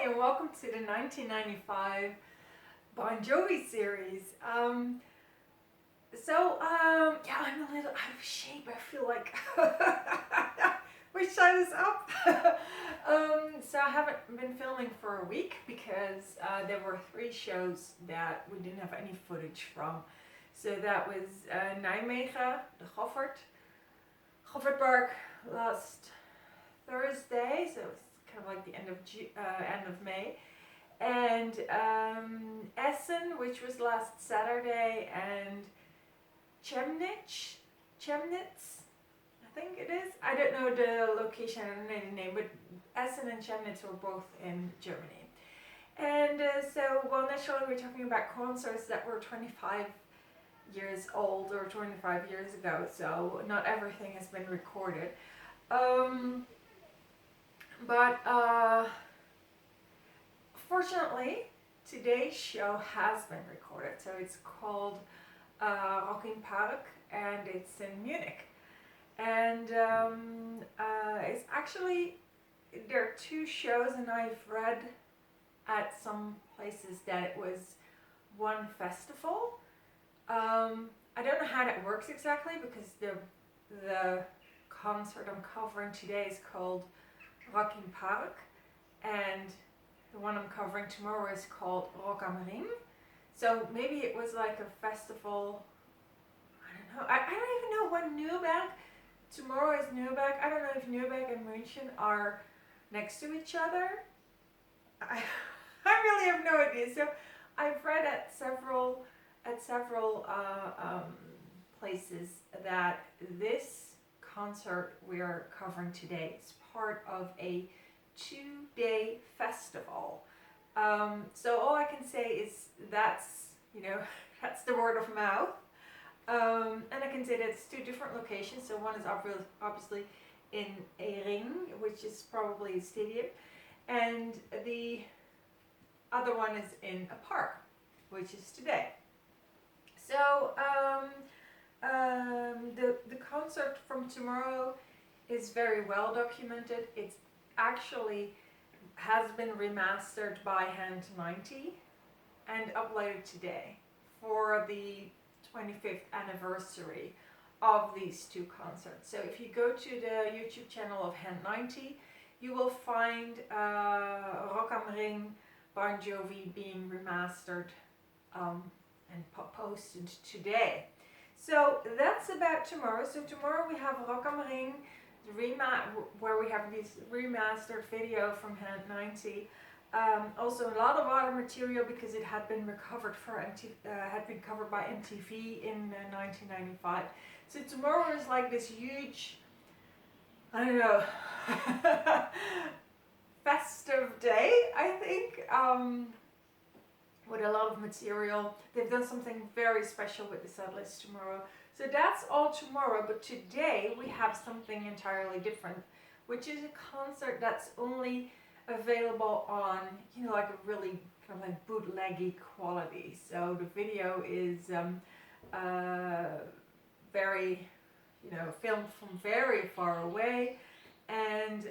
and welcome to the 1995 Bon Jovi series. Yeah, I'm a little out of shape. I feel like we shut this up. So I haven't been filming for a week because there were 3 shows that we didn't have any footage from. So that was Nijmegen, the Goffertpark last Thursday, so it's kind of like the end of May, and Essen, which was last Saturday, and Chemnitz, I think it is. I don't know the location, I don't know the name, but Essen and Chemnitz were both in Germany. And naturally we're talking about concerts that were 25 years old or 25 years ago, so not everything has been recorded. Fortunately, today's show has been recorded. So it's called Rocking Park, and it's in Munich. And it's actually, there are 2 shows, and I've read at some places that it was one festival. I don't know how that works exactly, because the concert I'm covering today is called Rocking Park, and the one I'm covering tomorrow is called Rock am Ring. So maybe it was like a festival. I don't know. I don't even know when Nijmegen. Tomorrow is Nijmegen. I don't know if Nijmegen and München are next to each other. I really have no idea. So I've read at several places that this concert we're covering today is part of a 2-day festival. So all I can say is that's the word of mouth. And I can say that it's 2 different locations. So one is obviously in a ring, which is probably a stadium, and the other one is in a park, which is today. So the concert from tomorrow is very well documented. It's actually has been remastered by Hand 90 and uploaded today for the 25th anniversary of these 2 concerts. So if you go to the YouTube channel of Hand 90, you will find Rock am Ring Bon Jovi being remastered and posted today. So that's about tomorrow. So tomorrow we have Rock am Ring, where we have this remastered video from Hand 90. Also a lot of other material, because it had been recovered had been covered by MTV in 1995. So tomorrow is like this huge, I don't know, festive day, I think, with a lot of material. They've done something very special with the set list tomorrow. So that's all tomorrow, but today we have something entirely different, which is a concert that's only available on, like a really kind of like bootleggy quality. So the video is very, filmed from very far away, and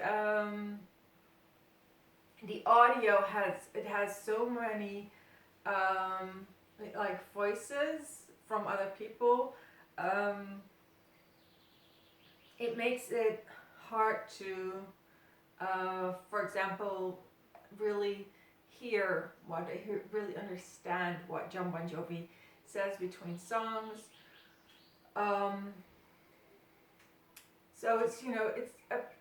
the audio has so many like voices from other people. It makes it hard to, for example, really really understand what Jon Bon Jovi says between songs. So it's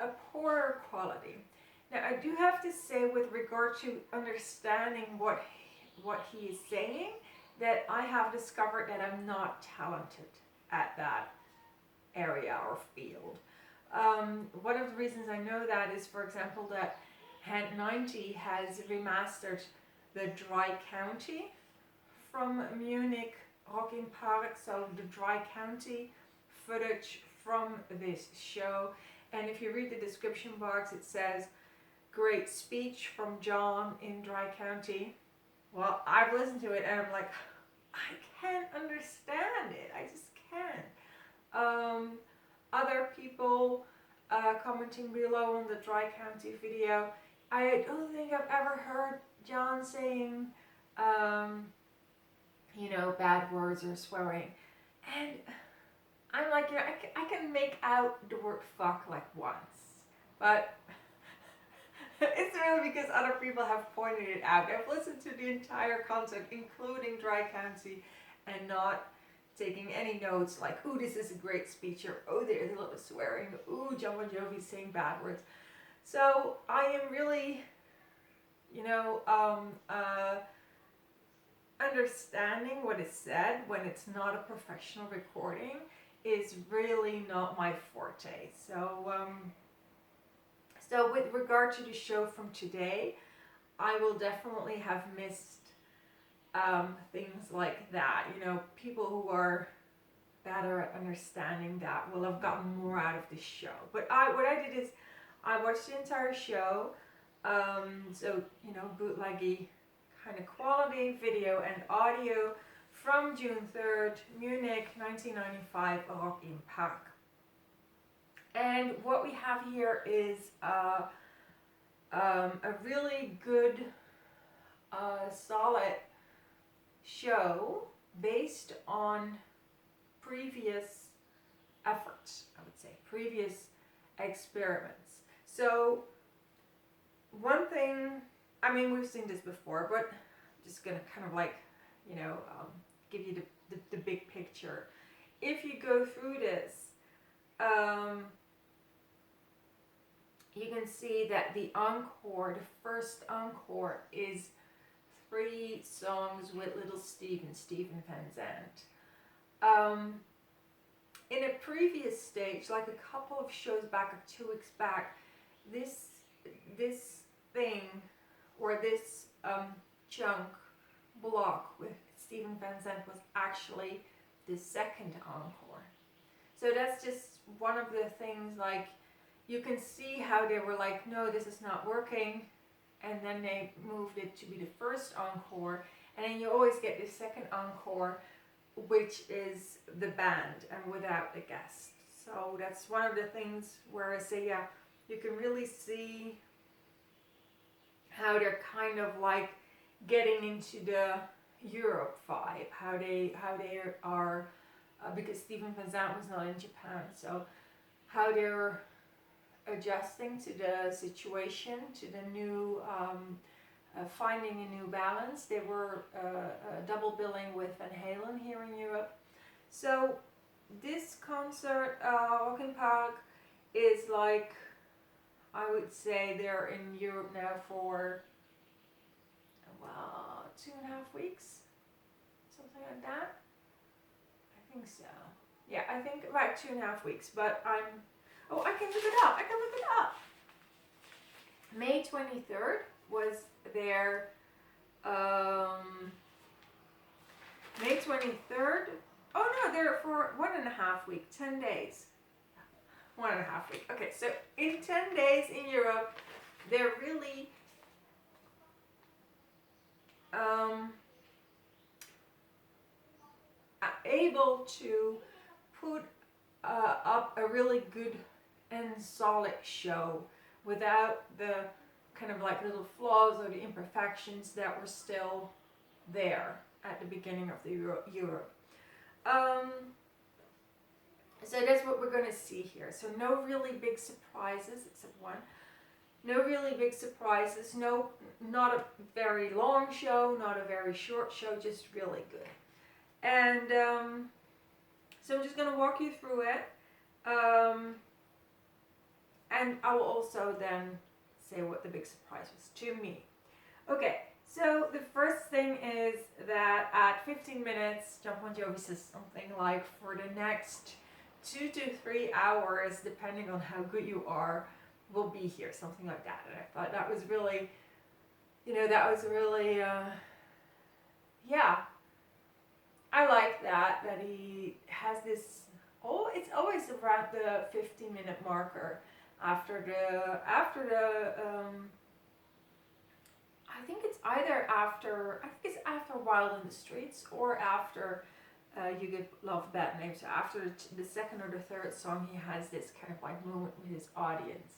a poorer quality. Now I do have to say, with regard to understanding what he is saying, that I have discovered that I'm not talented at that area or field. One of the reasons I know that is, for example, that Hand 90 has remastered the Dry County from Munich Rocking Park, so the Dry County footage from this show. And if you read the description box, it says, "Great speech from John in Dry County." Well, I've listened to it and I'm like, I can't understand it. I just can't. Other people commenting below on the Dry County video, I don't think I've ever heard Jon saying, you know, bad words or swearing. And I'm like, you know, I can make out the word fuck like once. But it's really because other people have pointed it out. I've listened to the entire concert, including Dry County, and not taking any notes like, ooh, this is a great speech, or oh, there's a lot of swearing, ooh, Jon Bon Jovi saying bad words. So I am really, you know, understanding what is said when it's not a professional recording is really not my forte. So with regard to the show from today, I will definitely have missed things like that. You know, people who are better at understanding that will have gotten more out of the show. But what I did is I watched the entire show, so, you know, bootleggy kind of quality video and audio from June 3rd, Munich, 1995, Rock im Park. And what we have here is a really good, solid show based on previous efforts, I would say, previous experiments. So one thing, I mean, we've seen this before, but I'm just gonna kind of like, you know, give you the big picture. If you go through this, you can see that the encore, the first encore, is 3 songs with little Steven Van Zandt. In a previous stage, like a couple of shows back, or 2 weeks back, this thing, or this chunk block with Steven Van Zandt was actually the second encore. So that's just one of the things, like, you can see how they were like, no, this is not working, and then they moved it to be the first encore, and then you always get the second encore, which is the band and without the guest. So that's one of the things where I say, yeah, you can really see how they're kind of like getting into the Europe vibe, how they are, because Steven Van Zandt was not in Japan, so how they're adjusting to the situation, to the new, finding a new balance. They were double billing with Van Halen here in Europe. So this concert, Rock im Park, is like, I would say they're in Europe now for, well, 2.5 weeks, something like that. I think so. Yeah, I think about 2.5 weeks, but I can look it up. May 23rd was their, May 23rd, oh no, they're for 1.5 weeks, 10 days. 1.5 weeks. Okay, so in 10 days in Europe, they're really able to put up a really good and solid show without the kind of like little flaws or the imperfections that were still there at the beginning of the Europe. So that's what we're going to see here. So no really big surprises, except one. No really big surprises. No, not a very long show, not a very short show, just really good. And so I'm just going to walk you through it. And I will also then say what the big surprise was to me. Okay, so the first thing is that at 15 minutes, Jon Bon Jovi says something like, for the next 2 to 3 hours, depending on how good you are, we'll be here, something like that. And I thought that was really, yeah, I like that he has this, it's always around the 15-minute marker after the I think it's after Wild in the Streets or after You Give Love a Bad Name. So after the second or the third song, he has this kind of like moment with his audience.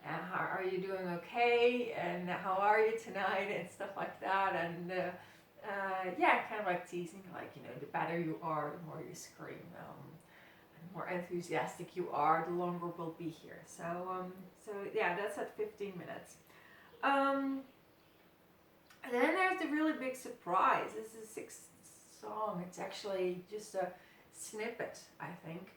Are you doing okay? And how are you tonight? And stuff like that. And yeah, kind of like teasing, like, you know, the better you are, the more you scream. And the more enthusiastic you are, the longer we'll be here. So yeah, that's at 15 minutes. And then there's the really big surprise. This is the sixth song. It's actually just a snippet, I think.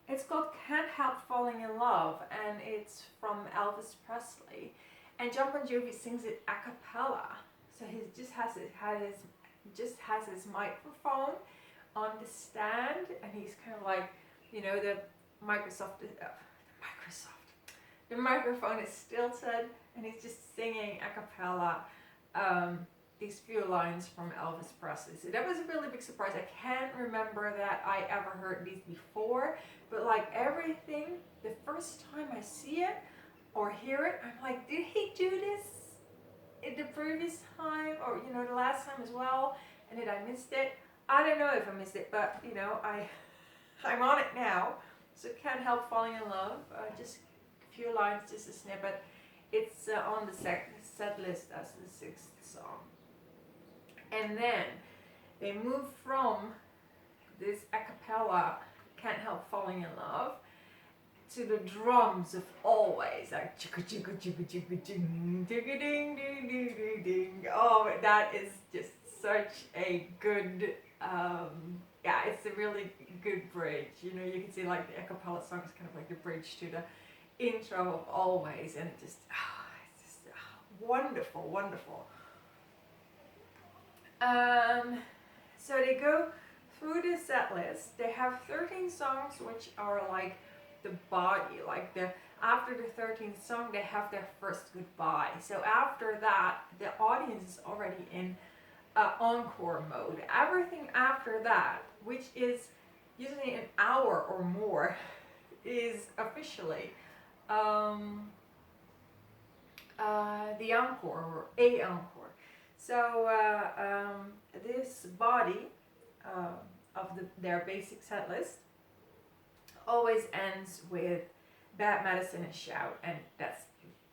It's called Can't Help Falling in Love, and it's from Elvis Presley. And Jon Bon Jovi sings it a cappella. So he just has his microphone on the stand, and he's kind of like, you know, the microphone is tilted, and he's just singing a cappella these few lines from Elvis Presley. So that was a really big surprise. I can't remember that I ever heard these before, but like everything, the first time I see it or hear it, I'm like, did he do this in the previous time, or, you know, the last time as well? And did I miss it? I don't know if I missed it, but, you know, I'm on it now. So Can't Help Falling in Love, just a few lines, just a snippet. It's on the set list as the sixth song. And then they move from this a cappella Can't Help Falling in Love to the drums of Always, like chicka chicka chicka chicka ding ding ding ding ding ding. Oh, that is just such a good yeah, it's a really good bridge. You know, you can see like the a cappella song is kind of like the bridge to the intro of Always, and it's just wonderful, wonderful. So they go through the set list. They have 13 songs, which are like the body, like after the 13th song, they have their first goodbye. So after that, the audience is already in encore mode. Everything after that, which is usually an hour or more, is officially the encore, or a encore. So this body of their basic set list always ends with Bad Medicine and Shout, and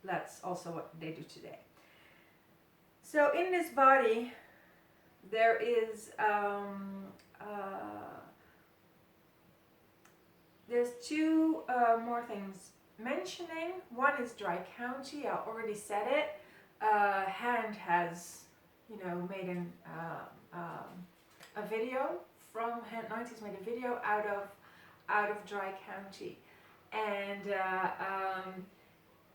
that's also what they do today. So in this body there is there's two more things mentioning. One is Dry County. I already said it. Hand has, you know, made a video from Hand 90s, made a video out of Dry County, and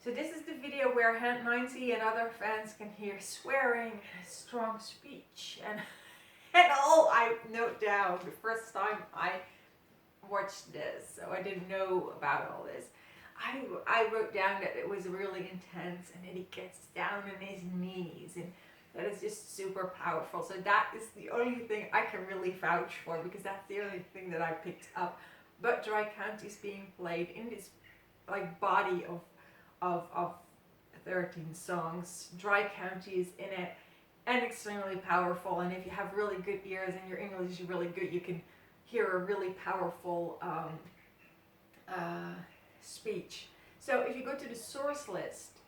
so this is the video where Hand 90 and other fans can hear swearing and strong speech, and all I note down the first time I watched this, so I didn't know about all this. I wrote down that it was really intense, and then he gets down on his knees, and that is just super powerful. So that is the only thing I can really vouch for, because that's the only thing that I picked up. But Dry County is being played in this like body of 13 songs. Dry County is in it, and extremely powerful. And if you have really good ears and your English is really good, you can hear a really powerful speech. So if you go to the source list,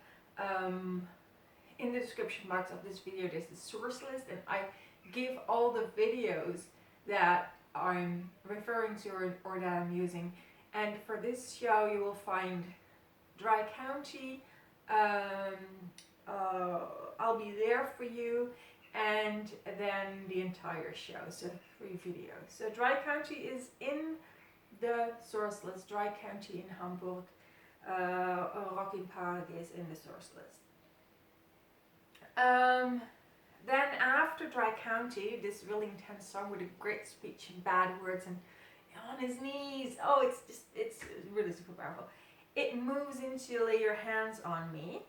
in the description box of this video there's the source list, and I give all the videos that I'm referring to or that I'm using. And for this show you will find Dry County, I'll Be There For You, and then the entire show, so 3 videos. So Dry County is in the source list, Dry County in Hamburg, Rock in Paradise in the source list. Then after Dry County, this really intense song with a great speech and bad words and on his knees, oh, it's really super powerful. It moves into Lay Your Hands on Me,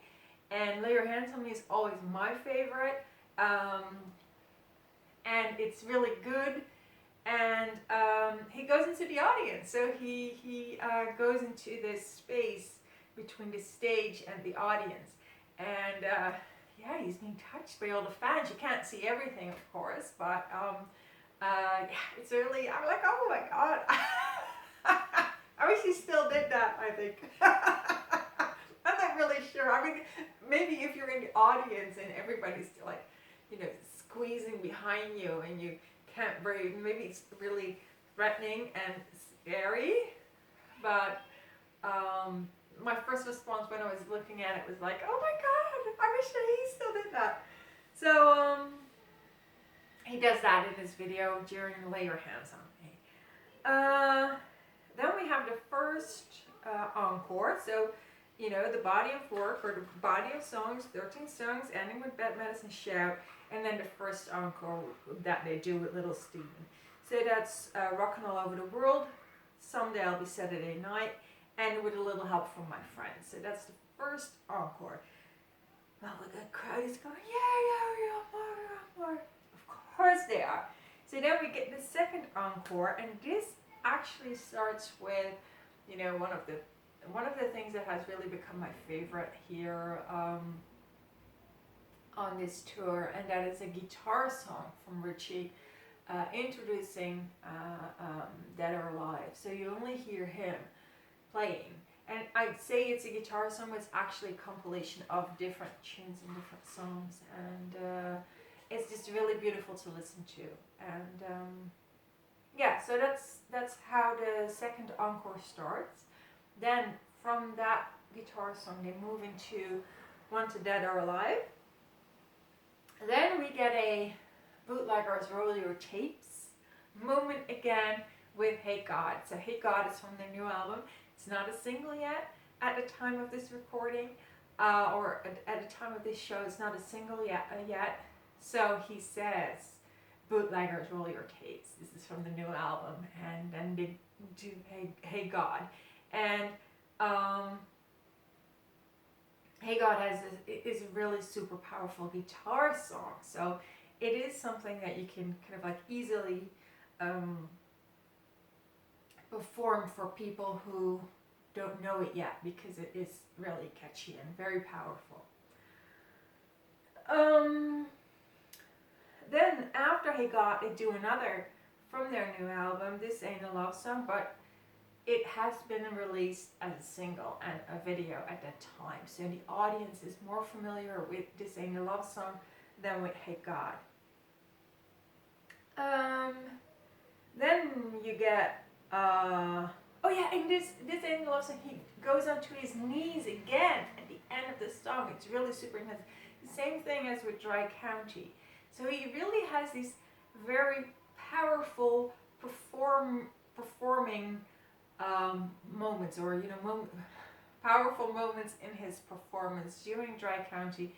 and Lay Your Hands on Me is always my favorite, and it's really good. And he goes into the audience, so he goes into this space between the stage and the audience, and yeah, he's being touched by all the fans. You can't see everything, of course, but yeah, it's really, I'm like, oh my god. I I wish he still did that, I think. I'm not really sure. I mean, maybe if you're in the audience and everybody's like, you know, squeezing behind you and you can't breathe, maybe it's really threatening and scary. But my first response when I was looking at it was like, oh my God, I wish that he still did that. So he does that in his video during Lay Your Hands on Me. Then we have the first encore. So, you know, the body of work, or the body of songs, 13 songs, ending with Bed Medicine Shout, and then the first encore that they do with Little Steven. So that's Rockin' All Over the World, Someday I'll Be Saturday Night, and With a Little Help from My Friends. So that's the first encore. Well, the crowd is going, yeah, more. Of course they are. So then we get the second encore, and this actually starts with, you know, one of the things that has really become my favorite here on this tour, and that is a guitar song from Richie introducing Dead or Alive. So you only hear him playing, and I'd say it's a guitar song, but it's actually a compilation of different tunes and different songs, and it's just really beautiful to listen to. And yeah, so that's how the second encore starts. Then from that guitar song they move into Wanted Dead or Alive. Then we get a Bootleggers Roll Your Tapes moment again with Hey God. So Hey God is from their new album. It's not a single yet at the time of this recording, or at the time of this show, it's not a single yet. So he says, Bootleggers Roll Your Tapes. This is from the new album, and then they do Hey God. And Hey God is a really super powerful guitar song. So it is something that you can kind of like easily perform for people who don't know it yet, because it is really catchy and very powerful. Then after Hey God, they do another from their new album. This Ain't a Love Song, but it has been released as a single and a video at that time. So the audience is more familiar with This Ain't a Love Song than with Hey God. Then you get, oh yeah, and this Ain't a Love Song, he goes onto his knees again at the end of the song. It's really super intense. The same thing as with Dry County. So he really has these very powerful performing moments, or you know, powerful moments in his performance during Dry County,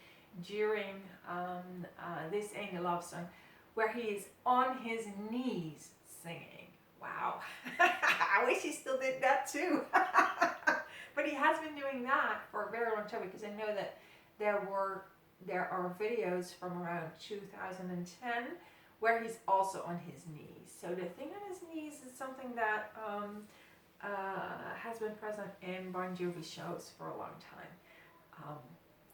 during This Ain't a Love Song, where he is on his knees singing. Wow. I wish he still did that too. But he has been doing that for a very long time, because I know that there are videos from around 2010 where he's also on his knees. So the thing on his knees is something that has been present in Bon Jovi shows for a long time.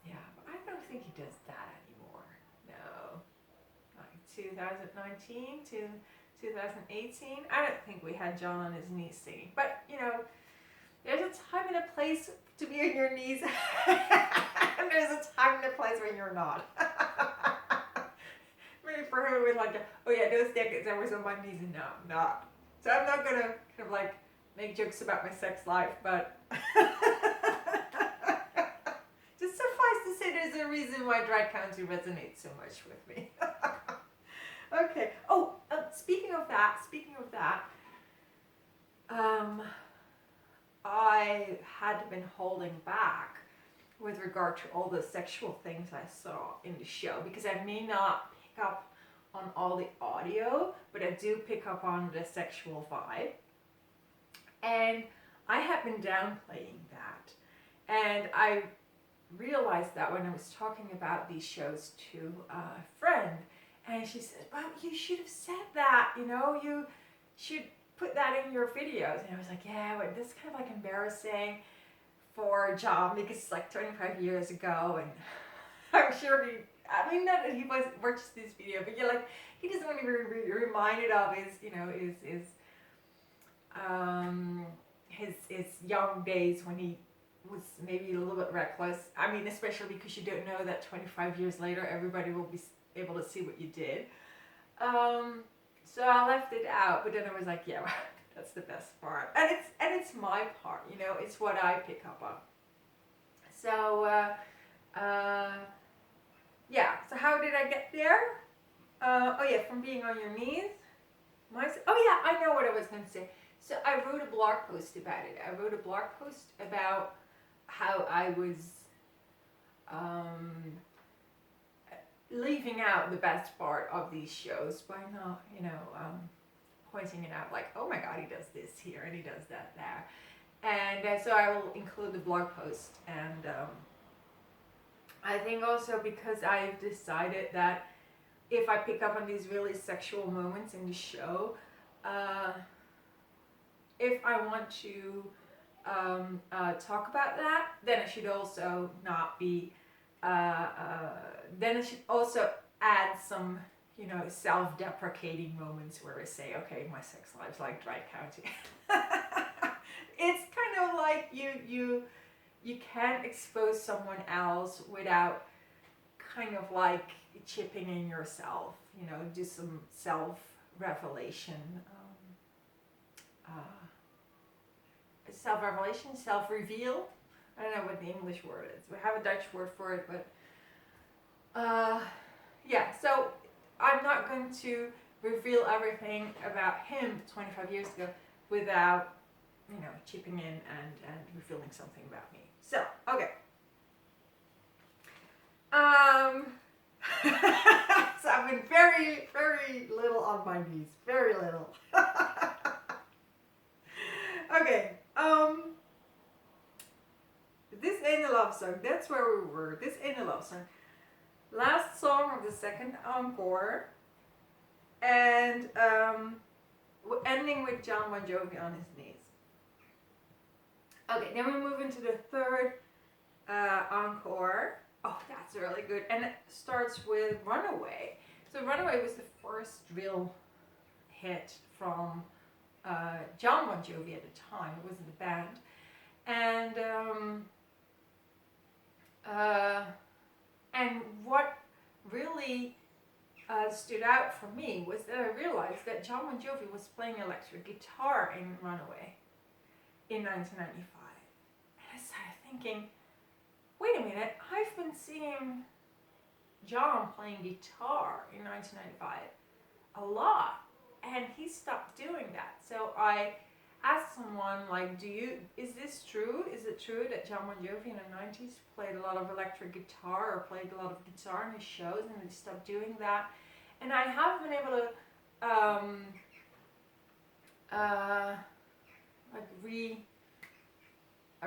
Yeah, but I don't think he does that anymore. No. Like 2019 to 2018, I don't think we had Jon on his knees singing. But, you know, there's a time and a place to be on your knees, and there's a time and a place when you're not. Maybe for him it was like, oh yeah, those decades I was on my knees, and no, I'm not. So I'm not gonna kind of like make jokes about my sex life, but just suffice to say there's a reason why Dry County resonates so much with me. Okay. Oh, speaking of that, I had been holding back with regard to all the sexual things I saw in the show, because I may not pick up on all the audio, but I do pick up on the sexual vibe. And I have been downplaying that. And I realized that when I was talking about these shows to a friend, and she said, well, you should have said that, you know, you should put that in your videos. And I was like, yeah, but this is kind of like embarrassing for Jon, because it's like 25 years ago, and I'm sure I mean, not that he watches this video, but you're like, he doesn't want to be reminded of his, you know, his young days when he was maybe a little bit reckless. I mean, especially because you don't know that 25 years later everybody will be able to see what you did. So I left it out, but then I was like, yeah, well, that's the best part, and it's my part, you know, it's what I pick up on. So yeah. So how did I get there? Oh yeah, from being on your knees. Oh yeah, I know what I was going to say. So I wrote a blog post about it. I wrote a blog post about how I was leaving out the best part of these shows by not, you know, pointing it out, like, oh my god, he does this here and he does that there. And so I will include the blog post. And I think also because I've decided that if I pick up on these really sexual moments in the show, if I want to talk about that, then I should also not be, then I should also add some, you know, self-deprecating moments where I say, okay, my sex life's like dry county. It's kind of like you can't expose someone else without kind of like chipping in yourself, you know, do some self-revelation. Self-revelation, self-reveal. I don't know what the English word is. We have a Dutch word for it, but yeah. So I'm not going to reveal everything about him 25 years ago without, you know, chipping in and revealing something about me. So okay. So I've been very, very little on my knees. Very little. Okay. This ain't a love song. That's where we were. This ain't a love song. Last song of the second encore, and ending with Jon Bon Jovi on his knees. Okay, then we move into the third encore. Oh, that's really good. And it starts with Runaway. So Runaway was the first real hit from Jon Bon Jovi at the time. It wasn't a band. And what really stood out for me was that I realized that Jon Bon Jovi was playing electric guitar in Runaway in 1995. And I started thinking, wait a minute, I've been seeing Jon playing guitar in 1995 a lot, and he stopped doing that. So I asked someone, like, is this true? Is it true that Jon Bon Jovi in the 90s played a lot of electric guitar or played a lot of guitar in his shows and he stopped doing that? And I have been able to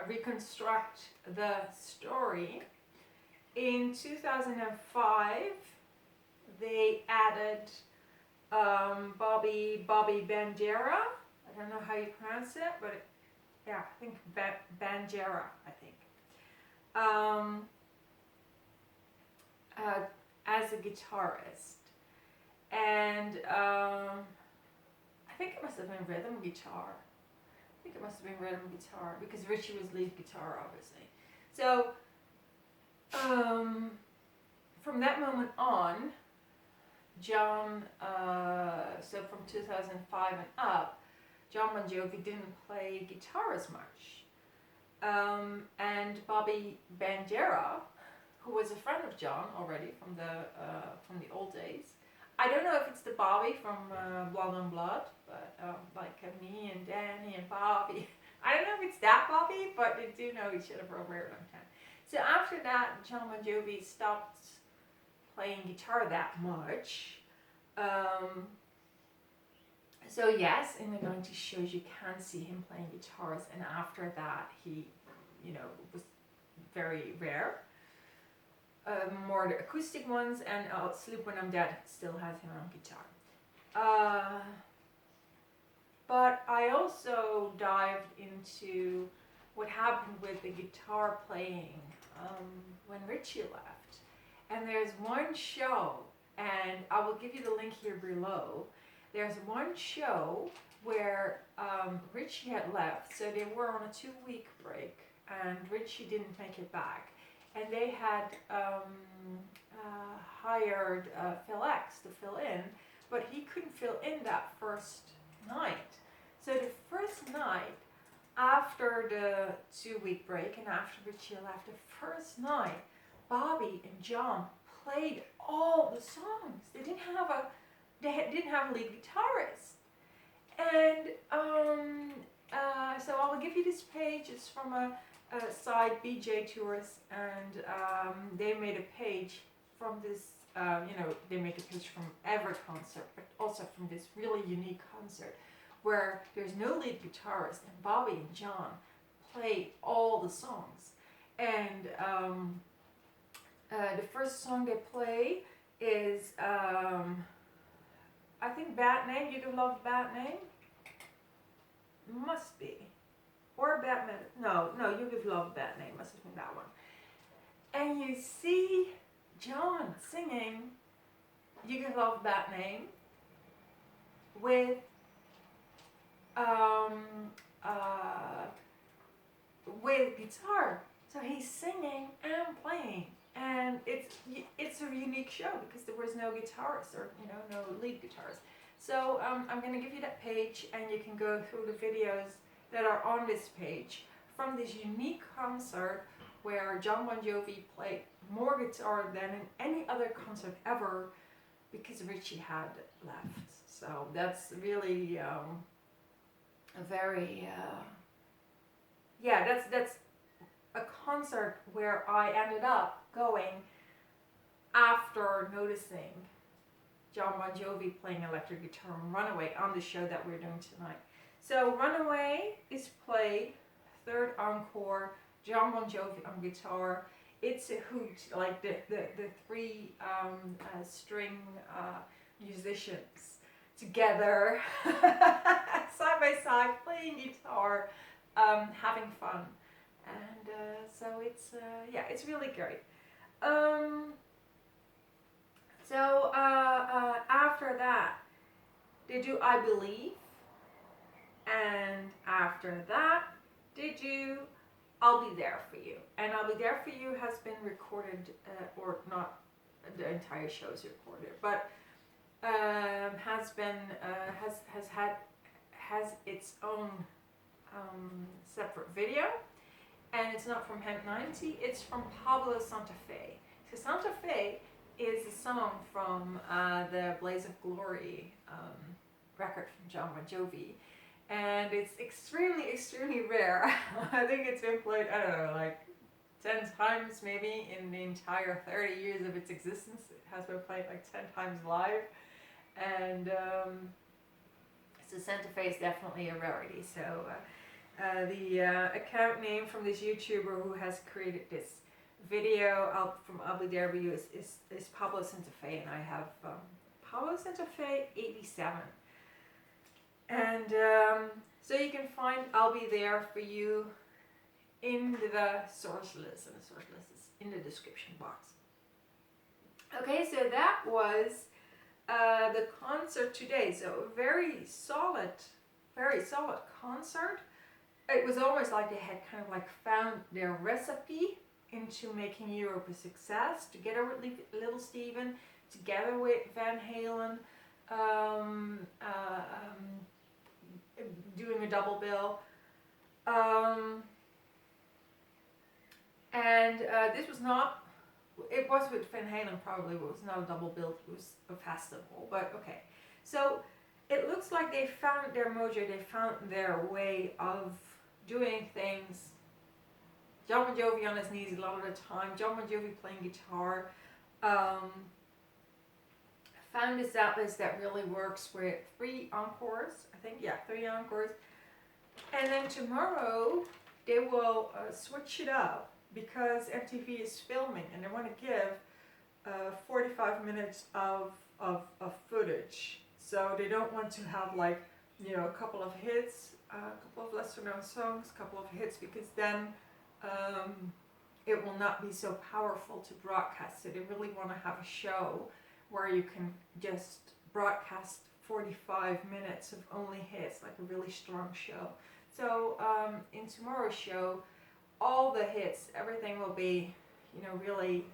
reconstruct the story. In 2005, they added Bobby Bandiera. I don't know how you pronounce it, but yeah, I think Bandiera, I think. As a guitarist. And I think it must have been rhythm guitar. Because Richie was lead guitar, obviously. So from that moment on, Jon, so from 2005 and up, Jon Bon Jovi didn't play guitar as much. And Bobby Bandiera, who was a friend of Jon already from the old days. I don't know if it's the Bobby from Blood on Blood, but like me and Danny and Bobby. I don't know if it's that Bobby, but they do know each other for a very long time. So after that, Jon Bon Jovi stopped playing guitar that much. So yes, in the 90s shows you can see him playing guitars, and after that he, you know, was very rare. More the acoustic ones, and I'll Sleep When I'm Dead still has him on guitar. But I also dived into what happened with the guitar playing when Richie left. And there's one show, and I will give you the link here below. There's one show where Richie had left, so they were on a 2-week break, and Richie didn't make it back, and they had hired Phil X to fill in, but he couldn't fill in that first night. So the first night after the 2-week break and after Richie left, the first night, Bobby and Jon played all the songs. They didn't have a lead guitarist. And so I will give you this page. It's from a site, BJ Tours, and they made a page from this, they make a page from every concert, but also from this really unique concert where there's no lead guitarist and Bobby and Jon play all the songs. And the first song they play is, I think Bad Name. You Give Love Bad Name? Must be. Or Bad Name. No, You Give Love Bad Name. Must have been that one. And you see Jon singing You Give Love Bad Name with guitar. So he's singing and playing. And it's a unique show because there was no guitarist or no lead guitarist. So I'm going to give you that page, and you can go through the videos that are on this page from this unique concert where Jon Bon Jovi played more guitar than in any other concert ever because Richie had left. So that's really a very that's a concert where I ended up going after noticing Jon Bon Jovi playing electric guitar on Runaway on the show that we're doing tonight. So Runaway is played, third encore, Jon Bon Jovi on guitar. It's a hoot, like the three string musicians together, side by side, playing guitar, having fun. And so it's really great. So after that, they do I Believe. And after that, they do I'll Be There For You. And I'll Be There For You has been recorded, or not the entire show is recorded, but has its own separate video. And it's not from Hemp 90, it's from Pablo Santa Fe. So Santa Fe is a song from the Blaze of Glory record from Jon Bon Jovi. And it's extremely, extremely rare. I think it's been played, I don't know, like 10 times maybe in the entire 30 years of its existence. It has been played like 10 times live. And so Santa Fe is definitely a rarity. So the account name from this YouTuber who has created this video from I'll Be There For You is Pablo Santa Fe, and I have Pablo Santa Fe 87. And so you can find I'll Be There For You in the source list, and the source list is in the description box. Okay, so that was the concert today. So a very solid concert. It was almost like they had kind of like found their recipe into making Europe a success, together with Little Steven, together with Van Halen, doing a double bill. And this was not, it was with Van Halen probably, but it was not a double bill, it was a festival, but okay. So it looks like they found their mojo, they found their way of doing things. Jon Bon Jovi on his knees a lot of the time, Jon Bon Jovi playing guitar. Found this atlas that really works with 3 encores, I think, yeah, 3 encores. And then tomorrow they will switch it up because MTV is filming and they want to give 45 minutes of footage. So they don't want to have like, a couple of hits, a couple of lesser known songs, a couple of hits, because then it will not be so powerful to broadcast. So they really want to have a show where you can just broadcast 45 minutes of only hits, like a really strong show. So in tomorrow's show, all the hits, everything will be, you know, really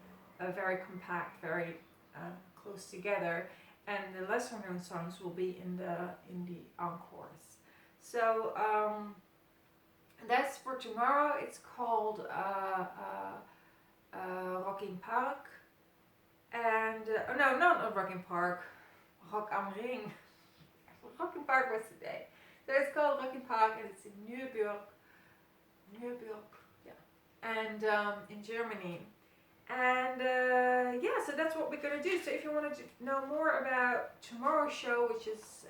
very compact, very close together, and the lesser known songs will be in the encores. So that's for tomorrow. It's called Rocking Park, and no, not Rocking Park, Rock am Ring. Rocking Park was today. So it's called Rocking Park, and it's in Nijmegen, yeah, and in Germany. And yeah, so that's what we're gonna do. So if you want to know more about tomorrow's show, which is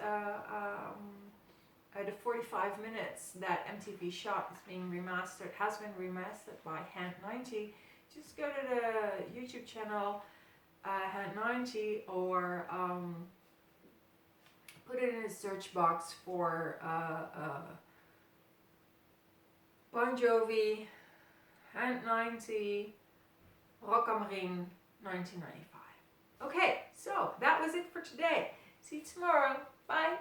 the 45 minutes that MTV shot is being remastered, has been remastered by Hand90, just go to the YouTube channel Hand90, or put it in the search box for Bon Jovi, Hand90, Rock am Ring 1995. Okay, so that was it for today. See you tomorrow. Bye.